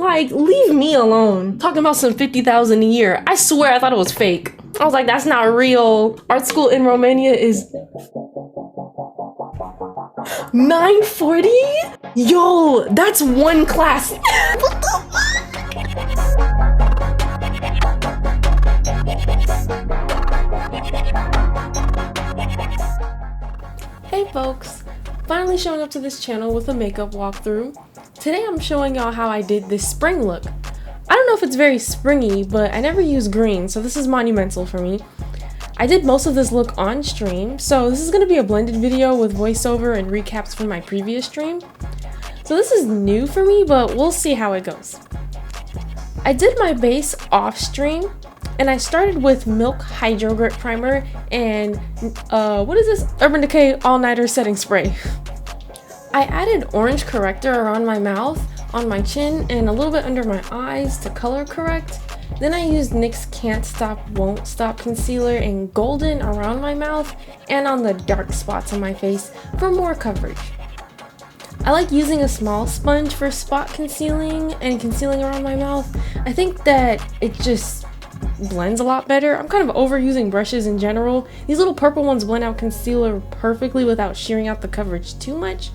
Like, leave me alone. Talking about some 50,000 a year. I swear I thought it was fake. I was like, that's not real. Art school in Romania is $940? Yo, that's one class. What the fuck? Hey folks, finally showing up to this channel with a makeup walkthrough. Today I'm showing y'all how I did this spring look. I don't know if it's very springy, but I never use green, so this is monumental for me. I did most of this look on stream, so this is going to be a blended video with voiceover and recaps from my previous stream. So this is new for me, but we'll see how it goes. I did my base off stream, and I started with Milk Hydro Grip Primer and, what is this? Urban Decay All-Nighter Setting Spray. I added orange corrector around my mouth, on my chin, and a little bit under my eyes to color correct. Then I used NYX Can't Stop Won't Stop concealer in golden around my mouth and on the dark spots on my face for more coverage. I like using a small sponge for spot concealing and concealing around my mouth. I think that it just blends a lot better. I'm kind of overusing brushes in general. These little purple ones blend out concealer perfectly without shearing out the coverage too much.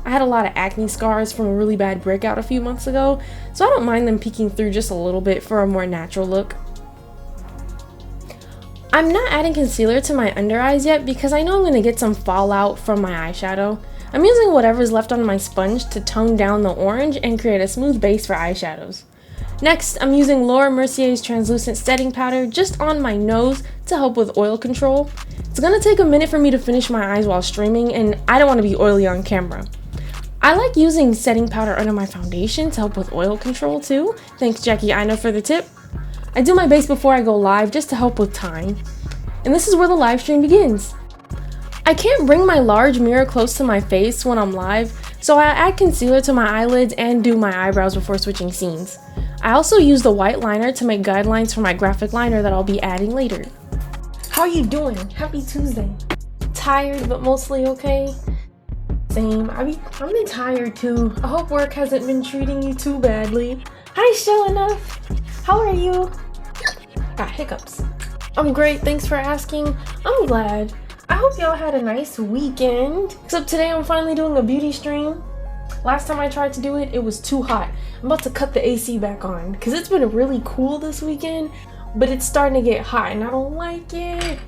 I had a lot of acne scars from a really bad breakout a few months ago, so I don't mind them peeking through just a little bit for a more natural look. I'm not adding concealer to my under eyes yet because I know I'm going to get some fallout from my eyeshadow. I'm using whatever's left on my sponge to tone down the orange and create a smooth base for eyeshadows. Next, I'm using Laura Mercier's translucent setting powder just on my nose to help with oil control. It's going to take a minute for me to finish my eyes while streaming, and I don't want to be oily on camera. I like using setting powder under my foundation to help with oil control too. Thanks Jackie Ina for the tip. I do my base before I go live just to help with time. And this is where the live stream begins. I can't bring my large mirror close to my face when I'm live, so I add concealer to my eyelids and do my eyebrows before switching scenes. I also use the white liner to make guidelines for my graphic liner that I'll be adding later. How are you doing? Happy Tuesday. Tired but mostly okay? Same. I've been tired too. I hope work hasn't been treating you too badly. Hi Show Enough. How are you? Got hiccups. I'm great, thanks for asking. I'm glad. I hope y'all had a nice weekend. Except today I'm finally doing a beauty stream. Last time I tried to do it, it was too hot. I'm about to cut the AC back on because it's been really cool this weekend, but it's starting to get hot and I don't like it.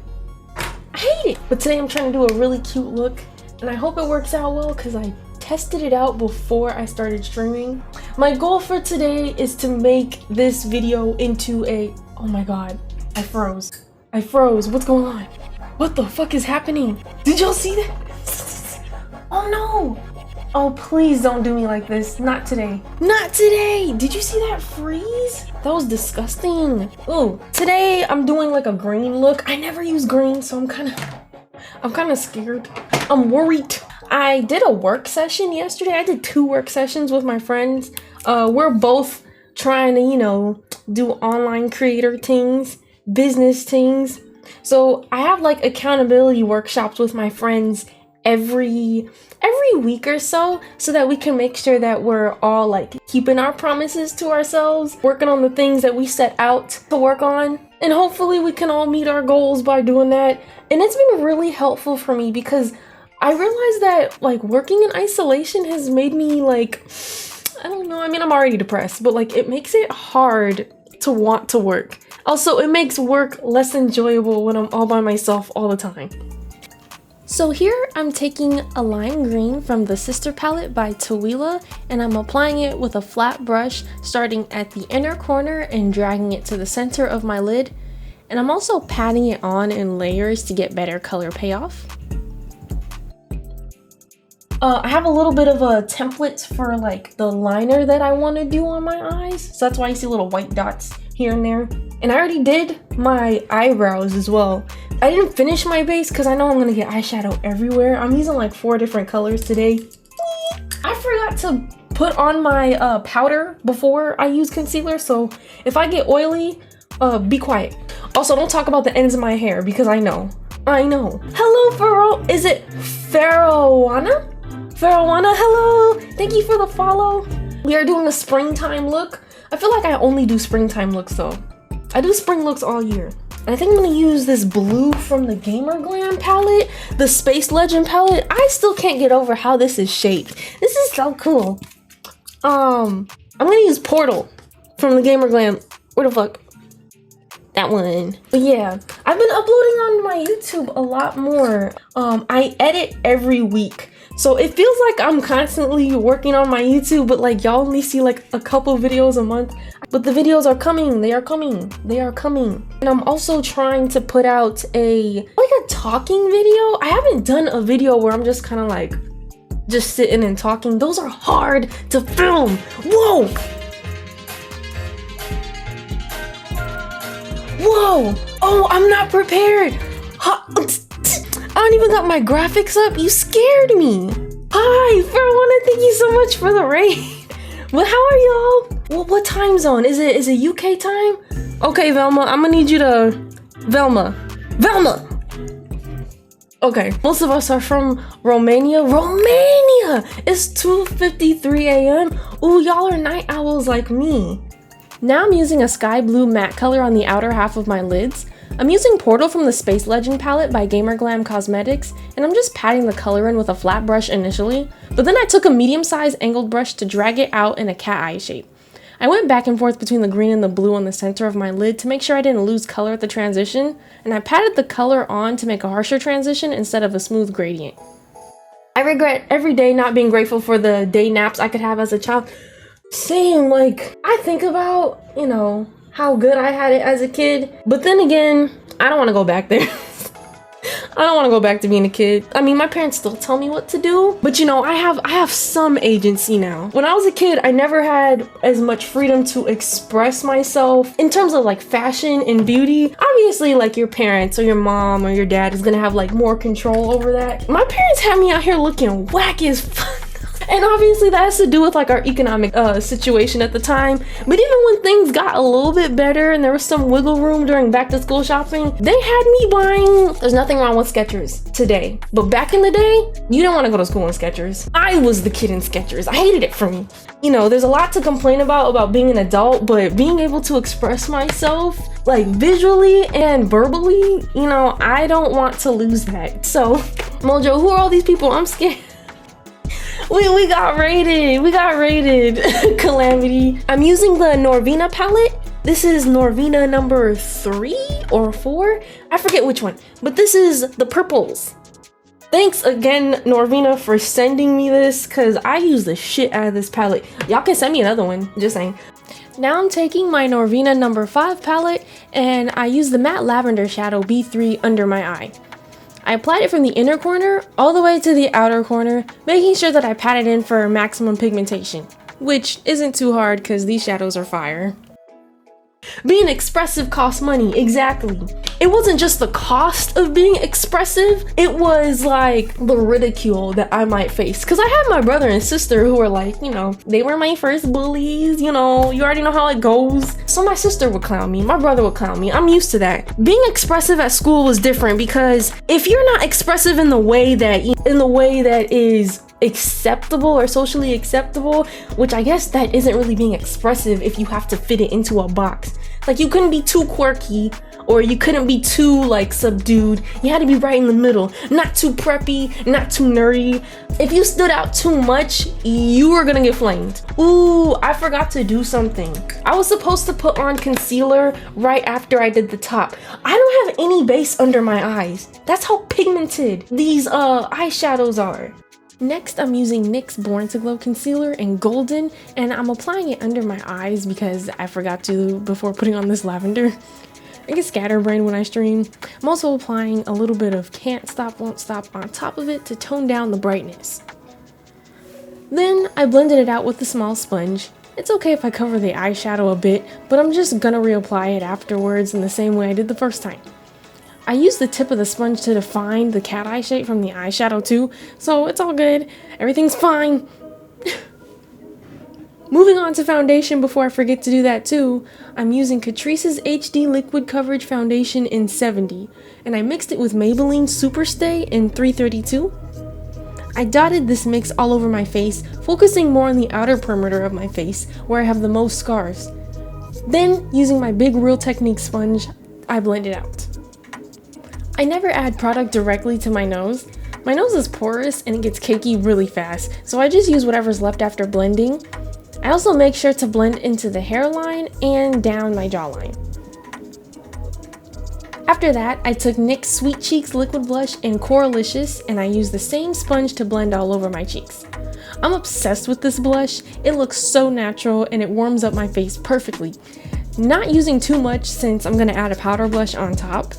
I hate it. But today I'm trying to do a really cute look. And I hope it works out well because I tested it out before I started streaming. My goal for today is to make this video into a... Oh my god, I froze. I froze. What's going on? What the fuck is happening? Did y'all see that? Oh no! Oh, please don't do me like this. Not today. Not today! Did you see that freeze? That was disgusting. Ooh, today I'm doing like a green look. I never use green, so I'm kind of scared. I'm worried. I did a work session yesterday. I did 2 work sessions with my friends. We're both trying to, you know, do online creator things, business things. So I have like accountability workshops with my friends every week or so that we can make sure that we're all like keeping our promises to ourselves, working on the things that we set out to work on. And hopefully we can all meet our goals by doing that. And it's been really helpful for me because I realized that like working in isolation has made me like, I don't know, I mean I'm already depressed, but like it makes it hard to want to work. Also, it makes work less enjoyable when I'm all by myself all the time. So here I'm taking a lime green from the Sister palette by Taweelah and I'm applying it with a flat brush starting at the inner corner and dragging it to the center of my lid. And I'm also patting it on in layers to get better color payoff. I have a little bit of a template for like the liner that I want to do on my eyes. So that's why you see little white dots here and there. And I already did my eyebrows as well. I didn't finish my base because I know I'm going to get eyeshadow everywhere. I'm using like 4 different colors today. I forgot to put on my powder before I use concealer. So if I get oily, be quiet. Also, don't talk about the ends of my hair because I know. Hello, Faro. Is it Farawana? Farawana, hello. Thank you for the follow. We are doing a springtime look. I feel like I only do springtime looks though. I do spring looks all year. And I think I'm gonna use this blue from the Glam palette, the Space Legend palette. I still can't get over how this is shaped. This is so cool. I'm gonna use Portal from the Glam. Where the fuck? That one. But yeah, I've been uploading on my YouTube a lot more. I edit every week. So it feels like I'm constantly working on my YouTube, but like y'all only see like a couple videos a month. But the videos are coming, they are coming, they are coming. And I'm also trying to put out a talking video. I haven't done a video where I'm just kind of like, just sitting and talking. Those are hard to film. Whoa! Whoa! Oh, I'm not prepared. I don't even got my graphics up. You scared me. Hi, for one, thank you so much for the raid. Well, how are y'all? What time zone? Is it UK time? Okay, Velma, I'm gonna need you to Velma. Okay, most of us are from Romania. It's 2:53 a.m. Ooh, y'all are night owls like me. Now I'm using a sky blue matte color on the outer half of my lids. I'm using Portal from the Space Legend palette by Glam Cosmetics, and I'm just patting the color in with a flat brush initially, but then I took a medium-sized angled brush to drag it out in a cat eye shape. I went back and forth between the green and the blue on the center of my lid to make sure I didn't lose color at the transition, and I patted the color on to make a harsher transition instead of a smooth gradient. I regret every day not being grateful for the day naps I could have as a child. Same, like, I think about, you know, how good I had it as a kid, but then again, I don't want to go back there. I don't want to go back to being a kid. I mean, my parents still tell me what to do, but you know, I have some agency now. When I was a kid, I never had as much freedom to express myself in terms of like fashion and beauty. Obviously, like your parents or your mom or your dad is gonna have like more control over that. My parents had me out here looking whack as fuck. And obviously that has to do with like our economic situation at the time. But even when things got a little bit better and there was some wiggle room during back to school shopping, they had me buying, there's nothing wrong with Skechers today. But back in the day, you didn't want to go to school in Skechers. I was the kid in Skechers. I hated it for me. You know, there's a lot to complain about being an adult, but being able to express myself like visually and verbally, you know, I don't want to lose that. So, Mojo, who are all these people? I'm scared. We got raided. Calamity. I'm using the Norvina palette. This is Norvina number 3 or 4. I forget which one, but this is the purples. Thanks again, Norvina, for sending me this, because I use the shit out of this palette. Y'all can send me another one, just saying. Now I'm taking my Norvina number 5 palette, and I use the matte lavender shadow B3 under my eye. I applied it from the inner corner all the way to the outer corner, making sure that I pat it in for maximum pigmentation, which isn't too hard because these shadows are fire. Being expressive costs money, exactly. It wasn't just the cost of being expressive, it was like the ridicule that I might face. Cause I had my brother and sister who were like, you know, they were my first bullies, you know, you already know how it goes. So my sister would clown me, my brother would clown me, I'm used to that. Being expressive at school was different because if you're not expressive in the way that is acceptable or socially acceptable, which I guess that isn't really being expressive if you have to fit it into a box. Like you couldn't be too quirky or you couldn't be too like subdued. You had to be right in the middle, not too preppy, not too nerdy. If you stood out too much, you were gonna get flamed. Ooh, I forgot to do something. I was supposed to put on concealer right after I did the top. I don't have any base under my eyes. That's how pigmented these eyeshadows are. Next, I'm using NYX Born to Glow Concealer in Golden, and I'm applying it under my eyes because I forgot to before putting on this lavender. I get scatterbrained when I stream. I'm also applying a little bit of Can't Stop, Won't Stop on top of it to tone down the brightness. Then, I blended it out with a small sponge. It's okay if I cover the eyeshadow a bit, but I'm just gonna reapply it afterwards in the same way I did the first time. I used the tip of the sponge to define the cat eye shape from the eyeshadow too, so it's all good. Everything's fine. Moving on to foundation before I forget to do that too, I'm using Catrice's HD Liquid Coverage Foundation in 70, and I mixed it with Maybelline Superstay in 332. I dotted this mix all over my face, focusing more on the outer perimeter of my face, where I have the most scars. Then, using my big Real Technique sponge, I blend it out. I never add product directly to my nose. My nose is porous and it gets cakey really fast, so I just use whatever's left after blending. I also make sure to blend into the hairline and down my jawline. After that, I took NYX Sweet Cheeks Liquid Blush in Coralicious and I used the same sponge to blend all over my cheeks. I'm obsessed with this blush. It looks so natural and it warms up my face perfectly. Not using too much since I'm going to add a powder blush on top.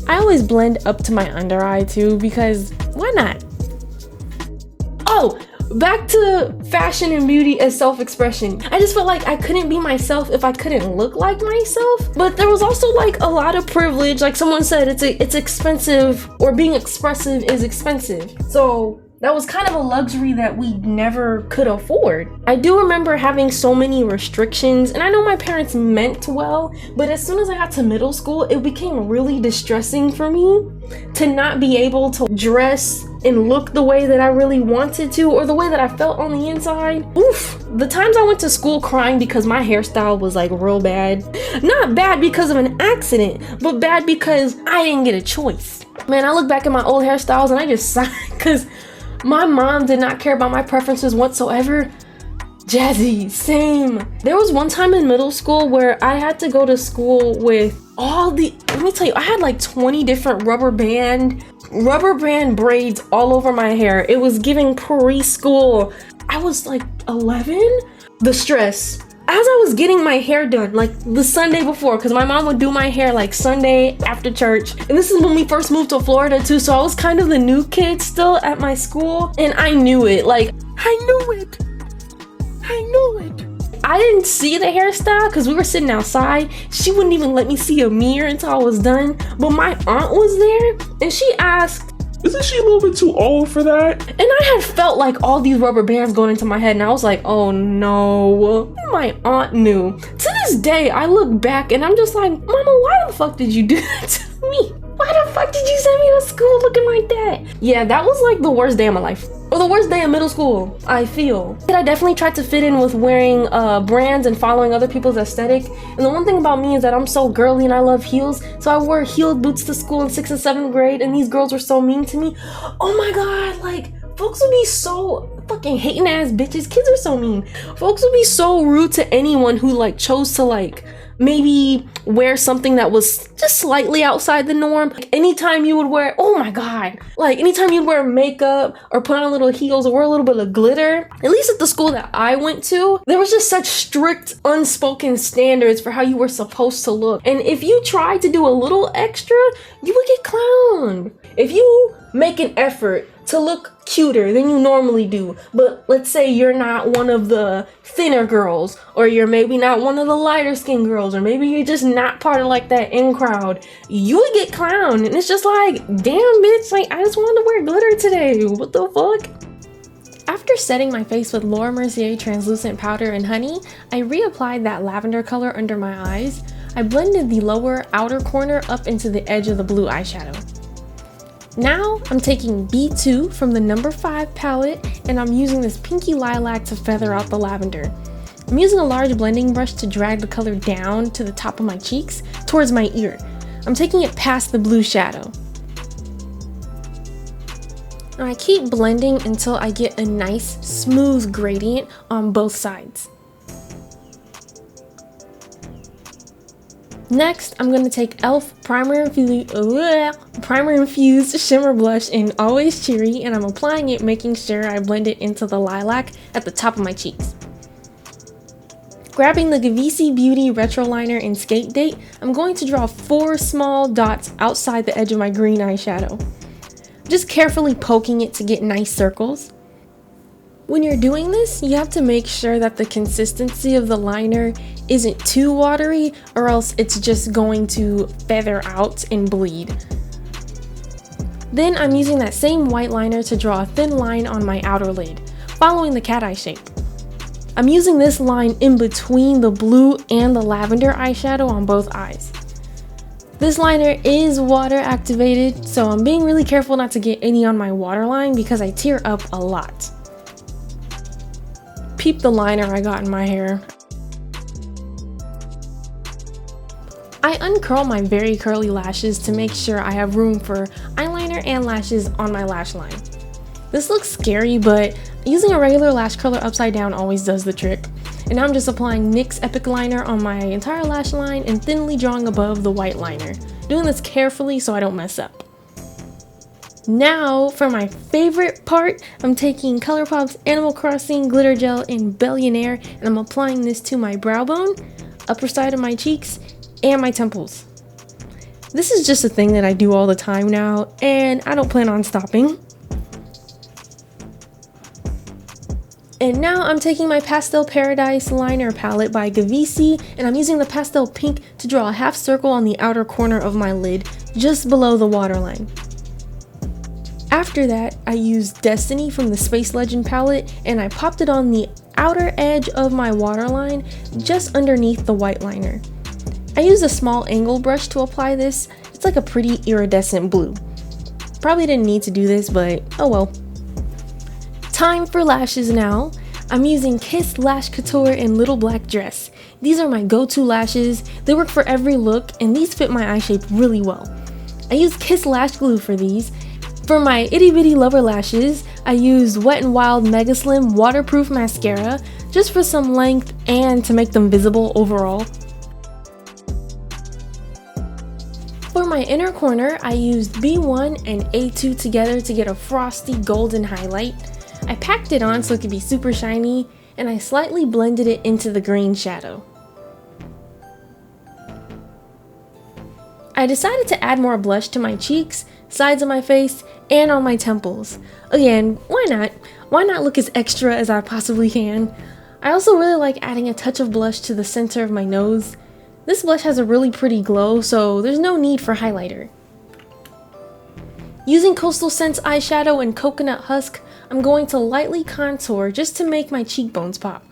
I always blend up to my under eye too because why not? Oh! Back to fashion and beauty as self-expression. I just felt like I couldn't be myself if I couldn't look like myself. But there was also like a lot of privilege. Like someone said, it's expensive, or being expressive is expensive. So that was kind of a luxury that we never could afford. I do remember having so many restrictions, and I know my parents meant well, but as soon as I got to middle school, it became really distressing for me to not be able to dress and look the way that I really wanted to, or the way that I felt on the inside. Oof, the times I went to school crying because my hairstyle was like real bad. Not bad because of an accident, but bad because I didn't get a choice. Man, I look back at my old hairstyles and I just sigh because my mom did not care about my preferences whatsoever. Jazzy, same. There was one time in middle school where I had to go to school with let me tell you, I had like 20 different rubber band braids all over my hair. It was giving preschool. I was like 11. The stress. As I was getting my hair done, like the Sunday before, because my mom would do my hair like Sunday after church. And this is when we first moved to Florida too, so I was kind of the new kid still at my school. And I knew it, like, I knew it. I didn't see the hairstyle because we were sitting outside. She wouldn't even let me see a mirror until I was done. But my aunt was there and she asked, isn't she a little bit too old for that? And I had felt like all these rubber bands going into my head and I was like, oh no. My aunt knew. To this day, I look back and I'm just like, Mama, why the fuck did you do that to me? Why the fuck did you send me to school looking like that? Yeah, that was like the worst day of my life. Or the worst day of middle school, I feel. I definitely tried to fit in with wearing brands and following other people's aesthetic. And the one thing about me is that I'm so girly and I love heels. So I wore heeled boots to school in 6th and 7th grade and these girls were so mean to me. Oh my god, like, folks would be so fucking hating ass bitches. Kids are so mean. Folks would be so rude to anyone who like chose to like maybe wear something that was just slightly outside the norm. Like, anytime you would wear, oh my god, like anytime you'd wear makeup or put on little heels or wear a little bit of glitter, at least at the school that I went to, there was just such strict unspoken standards for how you were supposed to look. And if you tried to do a little extra, you would get clowned. If you make an effort to look cuter than you normally do, but let's say you're not one of the thinner girls, or you're maybe not one of the lighter skinned girls, or maybe you're just not part of like that in crowd, you would get clowned. And it's just like, damn bitch, like I just wanted to wear glitter today, what the fuck? After setting my face with Laura Mercier translucent powder and honey, I reapplied that lavender color under my eyes. I blended the lower outer corner up into the edge of the blue eyeshadow. Now I'm taking B2 from the number 5 palette and I'm using this pinky lilac to feather out the lavender. I'm using a large blending brush to drag the color down to the top of my cheeks towards my ear. I'm taking it past the blue shadow. Now I keep blending until I get a nice smooth gradient on both sides. Next, I'm going to take E.L.F. Primer Infused Shimmer Blush in Always Cheery, and I'm applying it, making sure I blend it into the lilac at the top of my cheeks. Grabbing the Gavissi Beauty Retro Liner in Skate Date, I'm going to draw 4 small dots outside the edge of my green eyeshadow. Just carefully poking it to get nice circles. When you're doing this, you have to make sure that the consistency of the liner isn't too watery, or else it's just going to feather out and bleed. Then I'm using that same white liner to draw a thin line on my outer lid, following the cat eye shape. I'm using this line in between the blue and the lavender eyeshadow on both eyes. This liner is water activated, so I'm being really careful not to get any on my waterline because I tear up a lot. Peep the liner I got in my hair. I uncurl my very curly lashes to make sure I have room for eyeliner and lashes on my lash line. This looks scary, but using a regular lash curler upside down always does the trick. And now I'm just applying NYX Epic Liner on my entire lash line and thinly drawing above the white liner. Doing this carefully so I don't mess up. Now for my favorite part, I'm taking Coulourpop's Animal Crossing Glitter Gel in Bellionaire and I'm applying this to my brow bone, upper side of my cheeks, and my temples. This is just a thing that I do all the time now and I don't plan on stopping. And now I'm taking my Pastel Paradise liner palette by Gavissi and I'm using the pastel pink to draw a half circle on the outer corner of my lid just below the waterline. After that, I used Destiny from the Space Legend palette and I popped it on the outer edge of my waterline just underneath the white liner. I used a small angle brush to apply this. It's like a pretty iridescent blue. Probably didn't need to do this, but oh well. Time for lashes now. I'm using Kiss Lash Couture in Little Black Dress. These are my go-to lashes. They work for every look and these fit my eye shape really well. I used Kiss Lash Glue for these. For my itty bitty lover lashes, I used Wet n Wild Mega Slim Waterproof Mascara just for some length and to make them visible overall. For my inner corner, I used B1 and A2 together to get a frosty golden highlight. I packed it on so it could be super shiny, and I slightly blended it into the green shadow. I decided to add more blush to my cheeks, sides of my face, and on my temples. Again, why not? Why not look as extra as I possibly can? I also really like adding a touch of blush to the center of my nose. This blush has a really pretty glow, so there's no need for highlighter. Using Coastal Scents eyeshadow and Coconut Husk, I'm going to lightly contour just to make my cheekbones pop.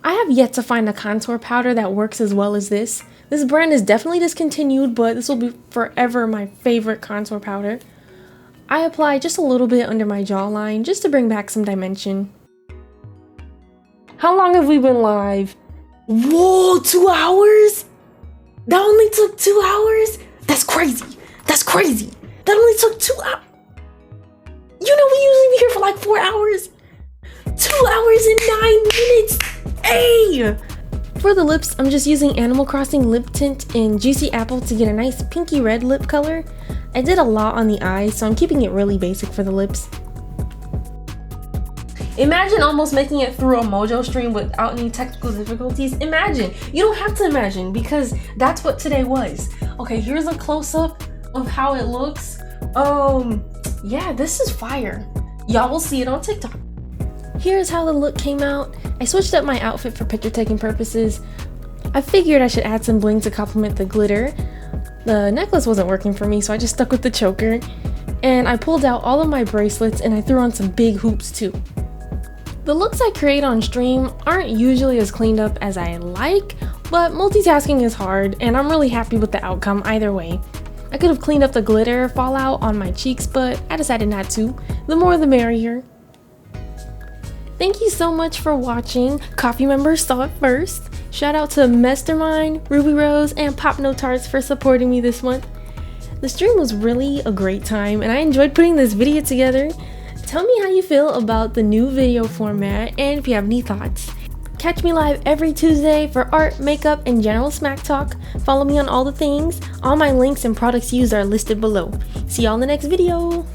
I have yet to find a contour powder that works as well as this. This brand is definitely discontinued, but this will be forever my favorite contour powder. I apply just a little bit under my jawline just to bring back some dimension. How long have we been live? Whoa, 2 hours? That only took 2 hours? That's crazy. That's crazy. That only took 2 hours. You know, we usually be here for like 4 hours. 2 hours and 9 minutes. Hey! For the lips, I'm just using Animal Crossing lip tint in Juicy Apple to get a nice pinky red lip color. I did a lot on the eyes, so I'm keeping it really basic for the lips. Imagine almost making it through a Mojo stream without any technical difficulties. Imagine. You don't have to imagine because that's what today was. Okay, here's a close-up of how it looks. Yeah, this is fire. Y'all will see it on TikTok. Here's how the look came out. I switched up my outfit for picture taking purposes. I figured I should add some bling to complement the glitter. The necklace wasn't working for me, so I just stuck with the choker. And I pulled out all of my bracelets and I threw on some big hoops too. The looks I create on stream aren't usually as cleaned up as I like, but multitasking is hard and I'm really happy with the outcome either way. I could have cleaned up the glitter fallout on my cheeks, but I decided not to. The more the merrier. Thank you so much for watching. Coffee members saw it first. Shout out to Mastermind, Ruby Rose, and Pop No Tarts for supporting me this month. The stream was really a great time and I enjoyed putting this video together. Tell me how you feel about the new video format and if you have any thoughts. Catch me live every Tuesday for art, makeup, and general smack talk. Follow me on all the things. All my links and products used are listed below. See y'all in the next video.